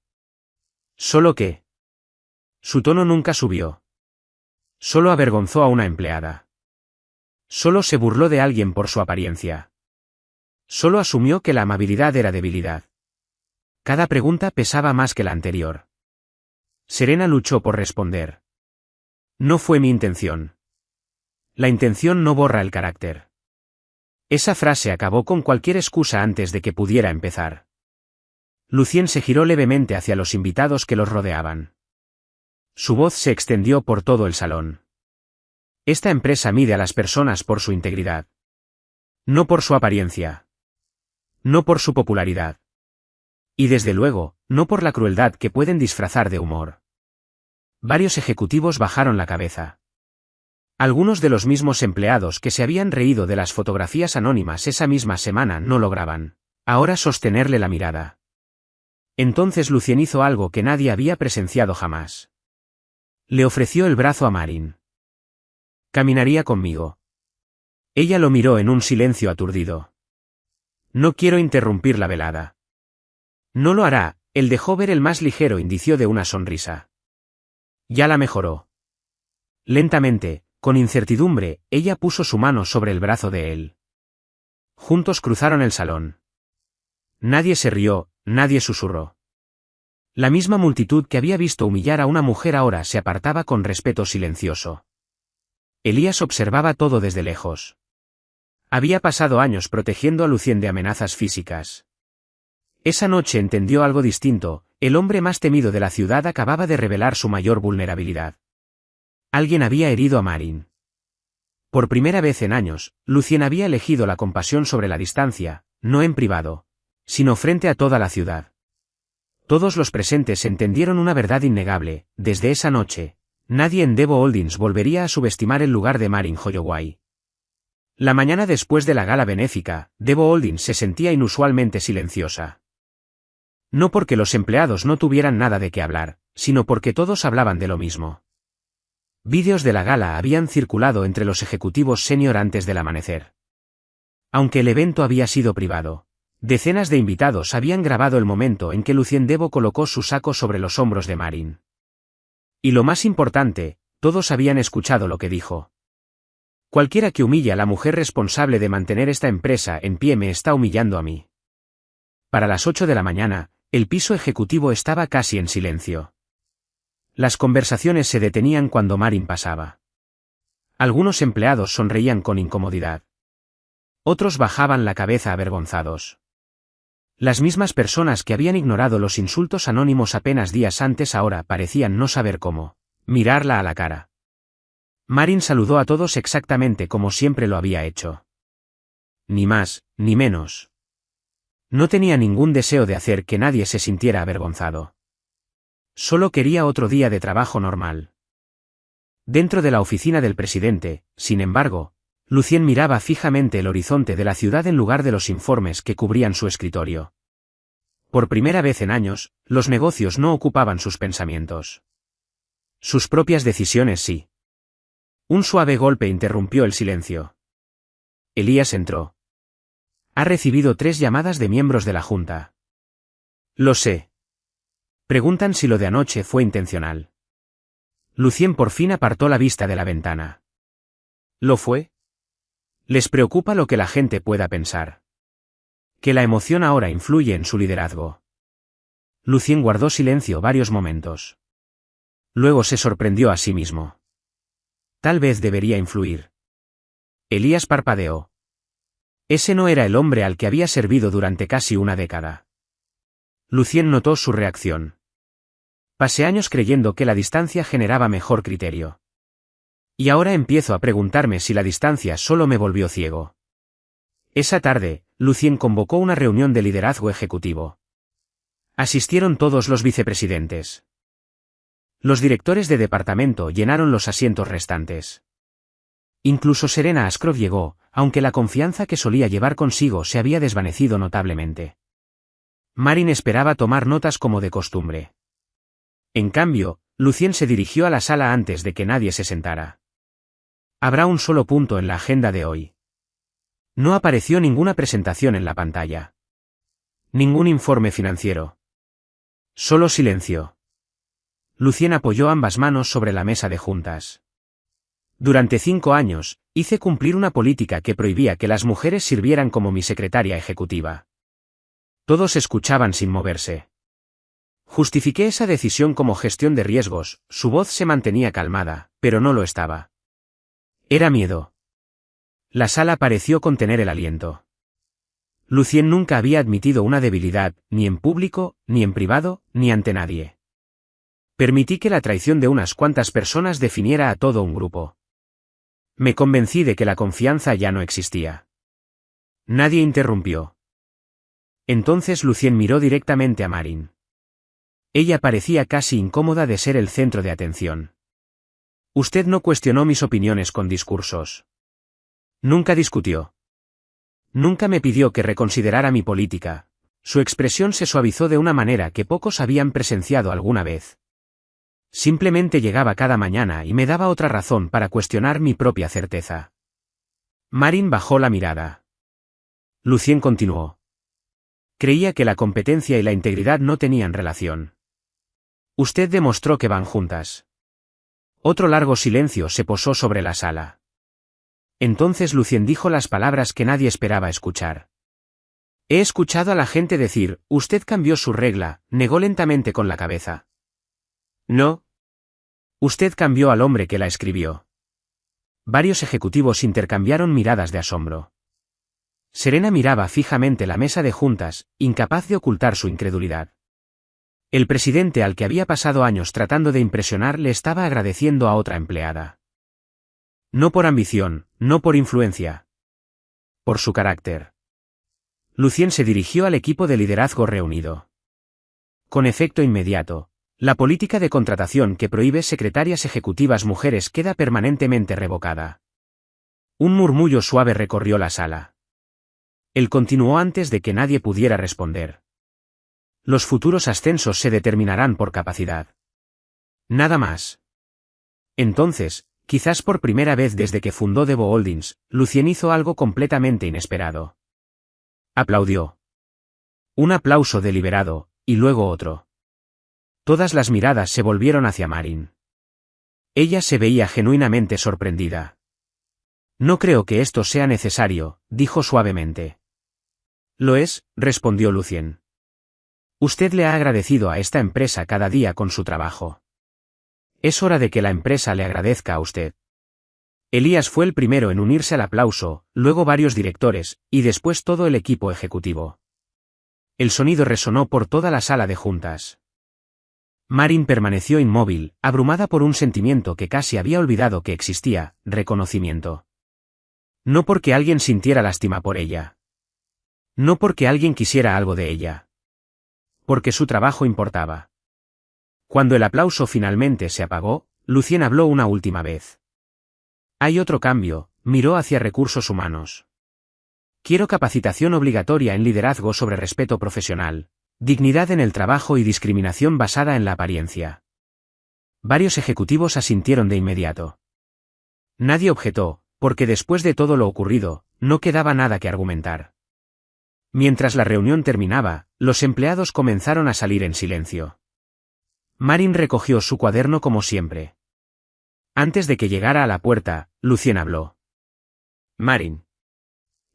¿Solo qué? Su tono nunca subió. Solo avergonzó a una empleada. Solo se burló de alguien por su apariencia. Solo asumió que la amabilidad era debilidad. Cada pregunta pesaba más que la anterior. Serena luchó por responder. No fue mi intención. La intención no borra el carácter. Esa frase acabó con cualquier excusa antes de que pudiera empezar. Lucien se giró levemente hacia los invitados que los rodeaban. Su voz se extendió por todo el salón. Esta empresa mide a las personas por su integridad. No por su apariencia. No por su popularidad. Y desde luego, no por la crueldad que pueden disfrazar de humor. Varios ejecutivos bajaron la cabeza. Algunos de los mismos empleados que se habían reído de las fotografías anónimas esa misma semana no lograban, ahora, sostenerle la mirada. Entonces Lucien hizo algo que nadie había presenciado jamás. Le ofreció el brazo a Marin. ¿Caminaría conmigo? Ella lo miró en un silencio aturdido. No quiero interrumpir la velada. No lo hará, él dejó ver el más ligero indicio de una sonrisa. Ya la mejoró. Lentamente, con incertidumbre, ella puso su mano sobre el brazo de él. Juntos cruzaron el salón. Nadie se rió, nadie susurró. La misma multitud que había visto humillar a una mujer ahora se apartaba con respeto silencioso. Elías observaba todo desde lejos. Había pasado años protegiendo a Lucien de amenazas físicas. Esa noche entendió algo distinto, el hombre más temido de la ciudad acababa de revelar su mayor vulnerabilidad. Alguien había herido a Marin. Por primera vez en años, Lucien había elegido la compasión sobre la distancia, no en privado, sino frente a toda la ciudad. Todos los presentes entendieron una verdad innegable, desde esa noche, nadie en Debo Holdings volvería a subestimar el lugar de Marin Holloway. La mañana después de la gala benéfica, Debo Holdings se sentía inusualmente silenciosa. No porque los empleados no tuvieran nada de qué hablar, sino porque todos hablaban de lo mismo. Vídeos de la gala habían circulado entre los ejecutivos senior antes del amanecer. Aunque el evento había sido privado, decenas de invitados habían grabado el momento en que Lucien Debo colocó su saco sobre los hombros de Marin. Y lo más importante, todos habían escuchado lo que dijo. Cualquiera que humille a la mujer responsable de mantener esta empresa en pie me está humillando a mí. Para las 8 de la mañana, el piso ejecutivo estaba casi en silencio. Las conversaciones se detenían cuando Marin pasaba. Algunos empleados sonreían con incomodidad. Otros bajaban la cabeza avergonzados. Las mismas personas que habían ignorado los insultos anónimos apenas días antes ahora parecían no saber cómo mirarla a la cara. Marin saludó a todos exactamente como siempre lo había hecho. Ni más, ni menos. No tenía ningún deseo de hacer que nadie se sintiera avergonzado. Solo quería otro día de trabajo normal. Dentro de la oficina del presidente, sin embargo, Lucien miraba fijamente el horizonte de la ciudad en lugar de los informes que cubrían su escritorio. Por primera vez en años, los negocios no ocupaban sus pensamientos. Sus propias decisiones sí. Un suave golpe interrumpió el silencio. Elías entró. Ha recibido 3 llamadas de miembros de la Junta. Lo sé. Preguntan si lo de anoche fue intencional. Lucien por fin apartó la vista de la ventana. ¿Lo fue? Les preocupa lo que la gente pueda pensar. Que la emoción ahora influye en su liderazgo. Lucien guardó silencio varios momentos. Luego se sorprendió a sí mismo. Tal vez debería influir. Elías parpadeó. Ese no era el hombre al que había servido durante casi una década. Lucien notó su reacción. Pasé años creyendo que la distancia generaba mejor criterio. Y ahora empiezo a preguntarme si la distancia solo me volvió ciego. Esa tarde, Lucien convocó una reunión de liderazgo ejecutivo. Asistieron todos los vicepresidentes. Los directores de departamento llenaron los asientos restantes. Incluso Serena Ascroft llegó, aunque la confianza que solía llevar consigo se había desvanecido notablemente. Marin esperaba tomar notas como de costumbre. En cambio, Lucien se dirigió a la sala antes de que nadie se sentara. Habrá un solo punto en la agenda de hoy. No apareció ninguna presentación en la pantalla. Ningún informe financiero. Solo silencio. Lucien apoyó ambas manos sobre la mesa de juntas. Durante 5 años, hice cumplir una política que prohibía que las mujeres sirvieran como mi secretaria ejecutiva. Todos escuchaban sin moverse. Justifiqué esa decisión como gestión de riesgos, su voz se mantenía calmada, pero no lo estaba. Era miedo. La sala pareció contener el aliento. Lucien nunca había admitido una debilidad, ni en público, ni en privado, ni ante nadie. Permití que la traición de unas cuantas personas definiera a todo un grupo. Me convencí de que la confianza ya no existía. Nadie interrumpió. Entonces Lucien miró directamente a Marin. Ella parecía casi incómoda de ser el centro de atención. Usted no cuestionó mis opiniones con discursos. Nunca discutió. Nunca me pidió que reconsiderara mi política. Su expresión se suavizó de una manera que pocos habían presenciado alguna vez. Simplemente llegaba cada mañana y me daba otra razón para cuestionar mi propia certeza. Marin bajó la mirada. Lucien continuó. Creía que la competencia y la integridad no tenían relación. Usted demostró que van juntas. Otro largo silencio se posó sobre la sala. Entonces Lucien dijo las palabras que nadie esperaba escuchar. He escuchado a la gente decir, usted cambió su regla, negó lentamente con la cabeza. No. Usted cambió al hombre que la escribió. Varios ejecutivos intercambiaron miradas de asombro. Serena miraba fijamente la mesa de juntas, incapaz de ocultar su incredulidad. El presidente al que había pasado años tratando de impresionar le estaba agradeciendo a otra empleada. No por ambición, no por influencia. Por su carácter. Lucien se dirigió al equipo de liderazgo reunido. Con efecto inmediato, la política de contratación que prohíbe secretarias ejecutivas mujeres queda permanentemente revocada. Un murmullo suave recorrió la sala. Él continuó antes de que nadie pudiera responder. Los futuros ascensos se determinarán por capacidad. Nada más. Entonces, quizás por primera vez desde que fundó Devo Holdings, Lucien hizo algo completamente inesperado. Aplaudió. Un aplauso deliberado, y luego otro. Todas las miradas se volvieron hacia Marin. Ella se veía genuinamente sorprendida. No creo que esto sea necesario, dijo suavemente. Lo es, respondió Lucien. Usted le ha agradecido a esta empresa cada día con su trabajo. Es hora de que la empresa le agradezca a usted. Elías fue el primero en unirse al aplauso, luego varios directores, y después todo el equipo ejecutivo. El sonido resonó por toda la sala de juntas. Marin permaneció inmóvil, abrumada por un sentimiento que casi había olvidado que existía, reconocimiento. No porque alguien sintiera lástima por ella. No porque alguien quisiera algo de ella. Porque su trabajo importaba. Cuando el aplauso finalmente se apagó, Lucien habló una última vez. Hay otro cambio, miró hacia recursos humanos. Quiero capacitación obligatoria en liderazgo sobre respeto profesional, dignidad en el trabajo y discriminación basada en la apariencia. Varios ejecutivos asintieron de inmediato. Nadie objetó, porque después de todo lo ocurrido, no quedaba nada que argumentar. Mientras la reunión terminaba, los empleados comenzaron a salir en silencio. Marin recogió su cuaderno como siempre. Antes de que llegara a la puerta, Lucien habló. Marin.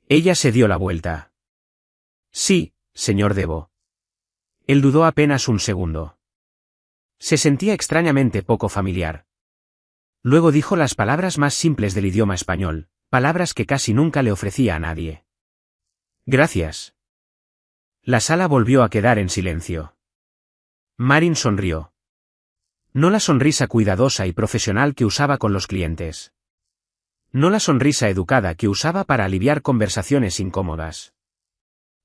Ella se dio la vuelta. Sí, señor Devo. Él dudó apenas un segundo. Se sentía extrañamente poco familiar. Luego dijo las palabras más simples del idioma español, palabras que casi nunca le ofrecía a nadie. Gracias. La sala volvió a quedar en silencio. Marin sonrió. No la sonrisa cuidadosa y profesional que usaba con los clientes. No la sonrisa educada que usaba para aliviar conversaciones incómodas.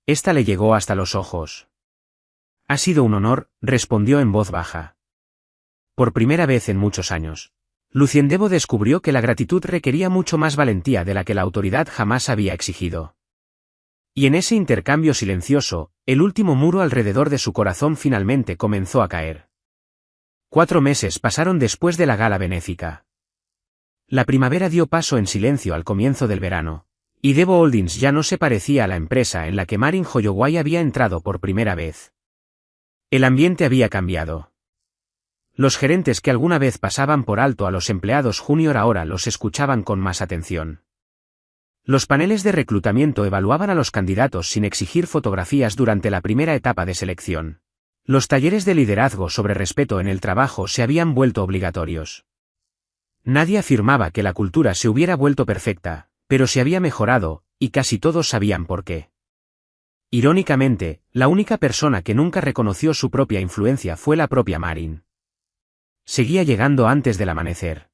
Esta le llegó hasta los ojos. Ha sido un honor, respondió en voz baja. Por primera vez en muchos años, Luciendebo descubrió que la gratitud requería mucho más valentía de la que la autoridad jamás había exigido. Y en ese intercambio silencioso, el último muro alrededor de su corazón finalmente comenzó a caer. 4 meses pasaron después de la gala benéfica. La primavera dio paso en silencio al comienzo del verano, y Debo Holdings ya no se parecía a la empresa en la que Marin Holloway había entrado por primera vez. El ambiente había cambiado. Los gerentes que alguna vez pasaban por alto a los empleados junior ahora los escuchaban con más atención. Los paneles de reclutamiento evaluaban a los candidatos sin exigir fotografías durante la primera etapa de selección. Los talleres de liderazgo sobre respeto en el trabajo se habían vuelto obligatorios. Nadie afirmaba que la cultura se hubiera vuelto perfecta, pero se había mejorado, y casi todos sabían por qué. Irónicamente, la única persona que nunca reconoció su propia influencia fue la propia Marin. Seguía llegando antes del amanecer.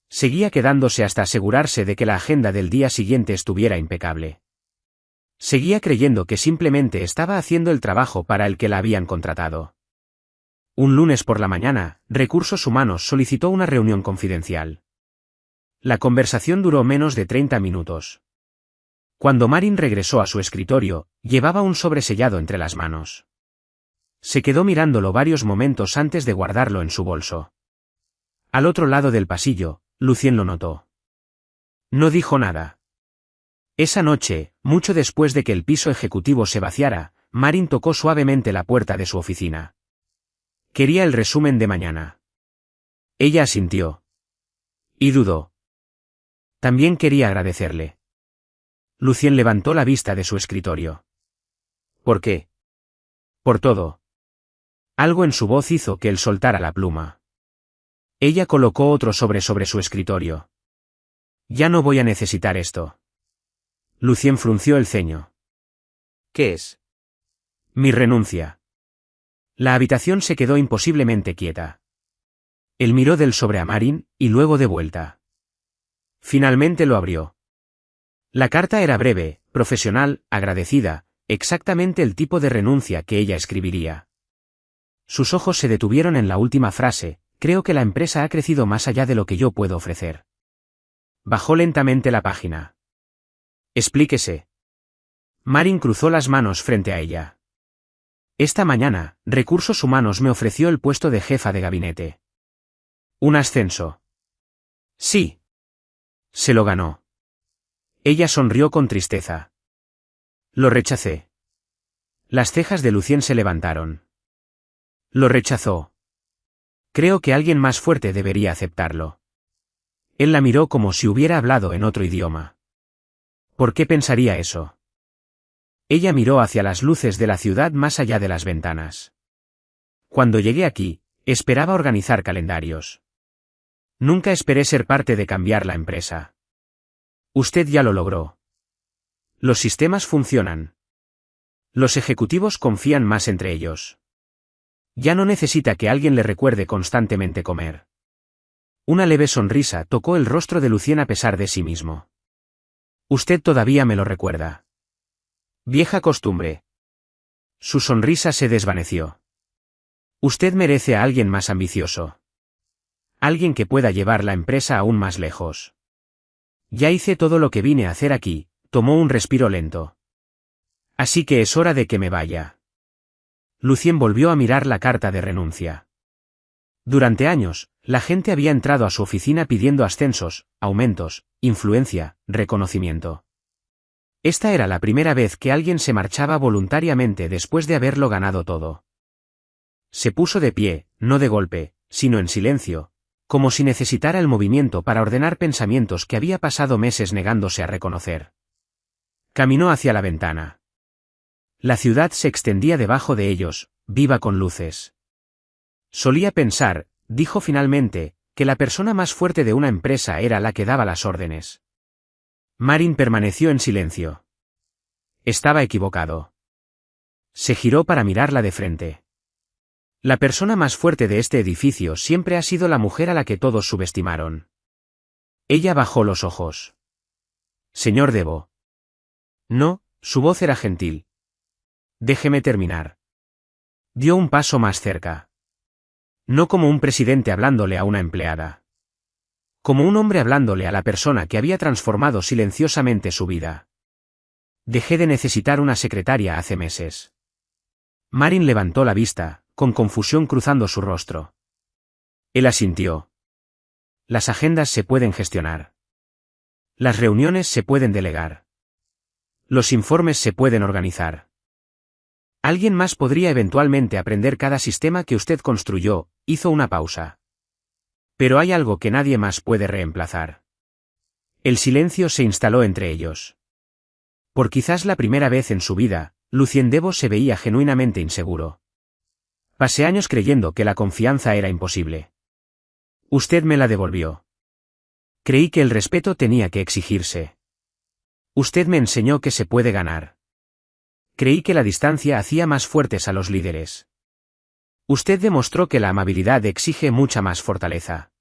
Seguía quedándose hasta asegurarse de que la agenda del día siguiente estuviera impecable. Seguía creyendo que simplemente estaba haciendo el trabajo para el que la habían contratado. Un lunes por la mañana, Recursos Humanos solicitó una reunión confidencial. La conversación duró menos de 30 minutos. Cuando Marin regresó a su escritorio, llevaba un sobresellado entre las manos. Se quedó mirándolo varios momentos antes de guardarlo en su bolso. Al otro lado del pasillo, Lucien lo notó. No dijo nada. Esa noche, mucho después de que el piso ejecutivo se vaciara, Marin tocó suavemente la puerta de su oficina. Quería el resumen de mañana. Ella asintió. Y dudó. También quería agradecerle. Lucien levantó la vista de su escritorio. ¿Por qué? Por todo. Algo en su voz hizo que él soltara la pluma. Ella colocó otro sobre su escritorio. Ya no voy a necesitar esto. Lucien frunció el ceño. ¿Qué es? Mi renuncia. La habitación se quedó imposiblemente quieta. Él miró del sobre a Marin, y luego de vuelta. Finalmente lo abrió. La carta era breve, profesional, agradecida, exactamente el tipo de renuncia que ella escribiría. Sus ojos se detuvieron en la última frase: creo que la empresa ha crecido más allá de lo que yo puedo ofrecer. Bajó lentamente la página. Explíquese. Marin cruzó las manos frente a ella. Esta mañana, Recursos Humanos me ofreció el puesto de jefa de gabinete. ¿Un ascenso? Sí. Se lo ganó. Ella sonrió con tristeza. Lo rechacé. Las cejas de Lucien se levantaron. Lo rechazó. Creo que alguien más fuerte debería aceptarlo. Él la miró como si hubiera hablado en otro idioma. ¿Por qué pensaría eso? Ella miró hacia las luces de la ciudad más allá de las ventanas. Cuando llegué aquí, esperaba organizar calendarios. Nunca esperé ser parte de cambiar la empresa. Usted ya lo logró. Los sistemas funcionan. Los ejecutivos confían más entre ellos. Ya no necesita que alguien le recuerde constantemente comer. Una leve sonrisa tocó el rostro de Lucien a pesar de sí mismo. Usted todavía me lo recuerda. Vieja costumbre. Su sonrisa se desvaneció. Usted merece a alguien más ambicioso. Alguien que pueda llevar la empresa aún más lejos. Ya hice todo lo que vine a hacer aquí, tomó un respiro lento. Así que es hora de que me vaya. Lucien volvió a mirar la carta de renuncia. Durante años, la gente había entrado a su oficina pidiendo ascensos, aumentos, influencia, reconocimiento. Esta era la primera vez que alguien se marchaba voluntariamente después de haberlo ganado todo. Se puso de pie, no de golpe, sino en silencio, como si necesitara el movimiento para ordenar pensamientos que había pasado meses negándose a reconocer. Caminó hacia la ventana. La ciudad se extendía debajo de ellos, viva con luces. Solía pensar, dijo finalmente, que la persona más fuerte de una empresa era la que daba las órdenes. Marin permaneció en silencio. Estaba equivocado. Se giró para mirarla de frente. La persona más fuerte de este edificio siempre ha sido la mujer a la que todos subestimaron. Ella bajó los ojos. Señor Debo. No, su voz era gentil, Déjeme terminar. Dio un paso más cerca. No como un presidente hablándole a una empleada. Como un hombre hablándole a la persona que había transformado silenciosamente su vida. Dejé de necesitar una secretaria hace meses. Marin levantó la vista, con confusión cruzando su rostro. Él asintió. Las agendas se pueden gestionar. Las reuniones se pueden delegar. Los informes se pueden organizar. Alguien más podría eventualmente aprender cada sistema que usted construyó, hizo una pausa. Pero hay algo que nadie más puede reemplazar. El silencio se instaló entre ellos. Por quizás la primera vez en su vida, Lucien Debo se veía genuinamente inseguro. Pasé años creyendo que la confianza era imposible. Usted me la devolvió. Creí que el respeto tenía que exigirse. Usted me enseñó que se puede ganar. Creí que la distancia hacía más fuertes a los líderes. Usted demostró que la amabilidad exige mucha más fortaleza.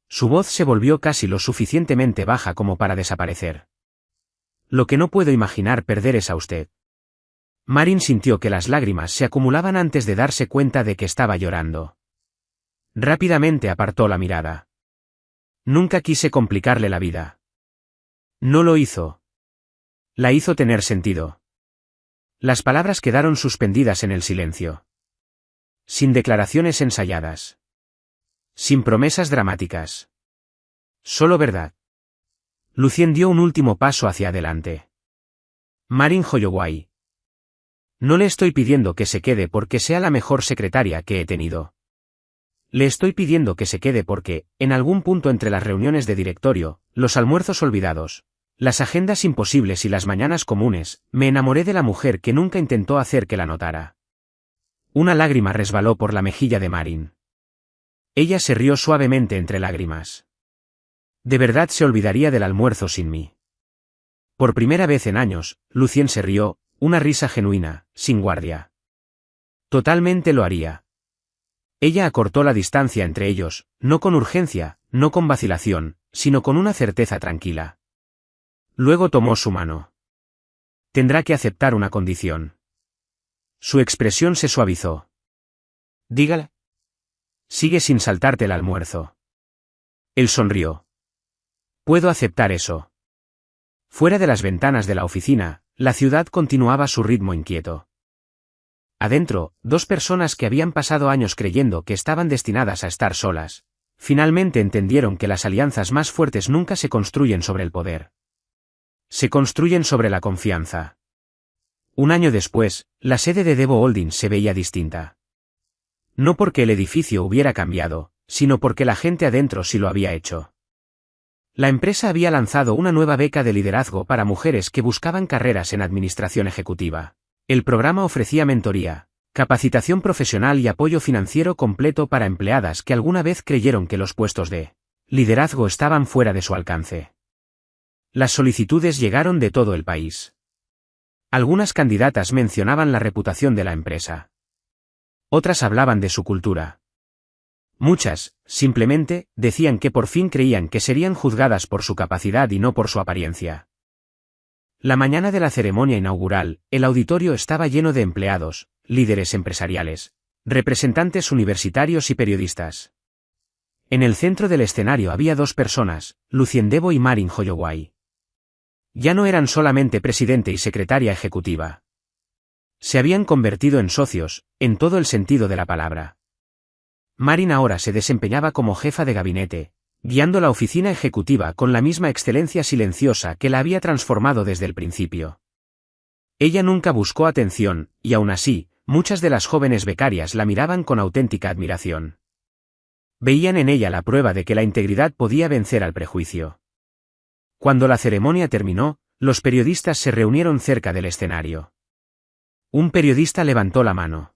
Su voz se volvió casi lo suficientemente baja como para desaparecer. Lo que no puedo imaginar perder es a usted. Marin sintió que las lágrimas se acumulaban antes de darse cuenta de que estaba llorando. Rápidamente apartó la mirada. Nunca quise complicarle la vida. No lo hizo. La hizo tener sentido. Las palabras quedaron suspendidas en el silencio. Sin declaraciones ensayadas. Sin promesas dramáticas. Solo verdad. Lucien dio un último paso hacia adelante. Marin Holloway. No le estoy pidiendo que se quede porque sea la mejor secretaria que he tenido. Le estoy pidiendo que se quede porque, en algún punto entre las reuniones de directorio, los almuerzos olvidados, las agendas imposibles y las mañanas comunes, me enamoré de la mujer que nunca intentó hacer que la notara. Una lágrima resbaló por la mejilla de Marin. Ella se rió suavemente entre lágrimas. De verdad se olvidaría del almuerzo sin mí. Por primera vez en años, Lucien se rió, una risa genuina, sin guardia. Totalmente lo haría. Ella acortó la distancia entre ellos, no con urgencia, no con vacilación, sino con una certeza tranquila. Luego tomó su mano. Tendrá que aceptar una condición. Su expresión se suavizó. Dígala. Sigue sin saltarte el almuerzo. Él sonrió. Puedo aceptar eso. Fuera de las ventanas de la oficina, la ciudad continuaba su ritmo inquieto. Adentro, dos personas que habían pasado años creyendo que estaban destinadas a estar solas, finalmente entendieron que las alianzas más fuertes nunca se construyen sobre el poder. Se construyen sobre la confianza. Un año después, la sede de Debo Holdings se veía distinta. No porque el edificio hubiera cambiado, sino porque la gente adentro sí lo había hecho. La empresa había lanzado una nueva beca de liderazgo para mujeres que buscaban carreras en administración ejecutiva. El programa ofrecía mentoría, capacitación profesional y apoyo financiero completo para empleadas que alguna vez creyeron que los puestos de liderazgo estaban fuera de su alcance. Las solicitudes llegaron de todo el país. Algunas candidatas mencionaban la reputación de la empresa. Otras hablaban de su cultura. Muchas, simplemente, decían que por fin creían que serían juzgadas por su capacidad y no por su apariencia. La mañana de la ceremonia inaugural, el auditorio estaba lleno de empleados, líderes empresariales, representantes universitarios y periodistas. En el centro del escenario había dos personas, Lucien Debo y Marin Holloway. Ya no eran solamente presidente y secretaria ejecutiva. Se habían convertido en socios, en todo el sentido de la palabra. Marin ahora se desempeñaba como jefa de gabinete, guiando la oficina ejecutiva con la misma excelencia silenciosa que la había transformado desde el principio. Ella nunca buscó atención, y aún así, muchas de las jóvenes becarias la miraban con auténtica admiración. Veían en ella la prueba de que la integridad podía vencer al prejuicio. Cuando la ceremonia terminó, los periodistas se reunieron cerca del escenario. Un periodista levantó la mano.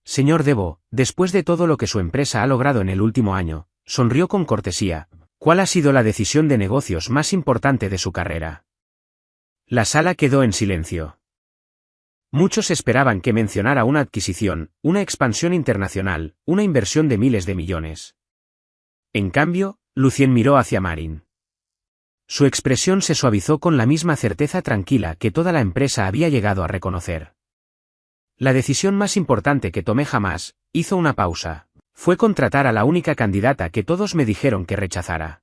Señor Debo, después de todo lo que su empresa ha logrado en el último año, sonrió con cortesía, ¿cuál ha sido la decisión de negocios más importante de su carrera? La sala quedó en silencio. Muchos esperaban que mencionara una adquisición, una expansión internacional, una inversión de miles de millones. En cambio, Lucien miró hacia Marin. Su expresión se suavizó con la misma certeza tranquila que toda la empresa había llegado a reconocer. La decisión más importante que tomé jamás, hizo una pausa, fue contratar a la única candidata que todos me dijeron que rechazara.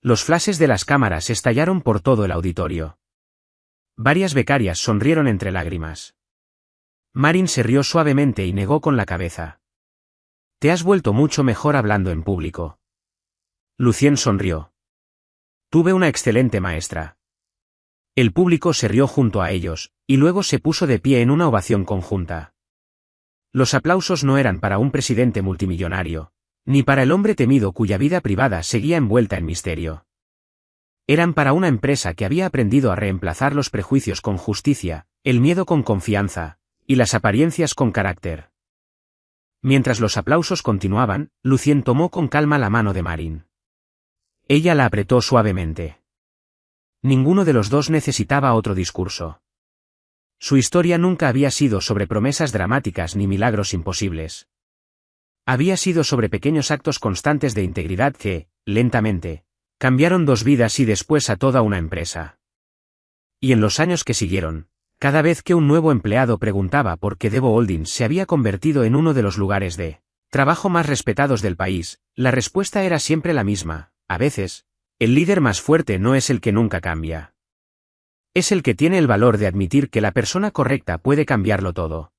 Los flashes de las cámaras estallaron por todo el auditorio. Varias becarias sonrieron entre lágrimas. Marin se rió suavemente y negó con la cabeza. Te has vuelto mucho mejor hablando en público. Lucien sonrió. Tuve una excelente maestra. El público se rió junto a ellos, y luego se puso de pie en una ovación conjunta. Los aplausos no eran para un presidente multimillonario, ni para el hombre temido cuya vida privada seguía envuelta en misterio. Eran para una empresa que había aprendido a reemplazar los prejuicios con justicia, el miedo con confianza, y las apariencias con carácter. Mientras los aplausos continuaban, Lucien tomó con calma la mano de Marin. Ella la apretó suavemente. Ninguno de los dos necesitaba otro discurso. Su historia nunca había sido sobre promesas dramáticas ni milagros imposibles. Había sido sobre pequeños actos constantes de integridad que, lentamente, cambiaron 2 vidas y después a toda una empresa. Y en los años que siguieron, cada vez que un nuevo empleado preguntaba por qué Devo Holdings se había convertido en uno de los lugares de trabajo más respetados del país, la respuesta era siempre la misma: a veces, el líder más fuerte no es el que nunca cambia. Es el que tiene el valor de admitir que la persona correcta puede cambiarlo todo.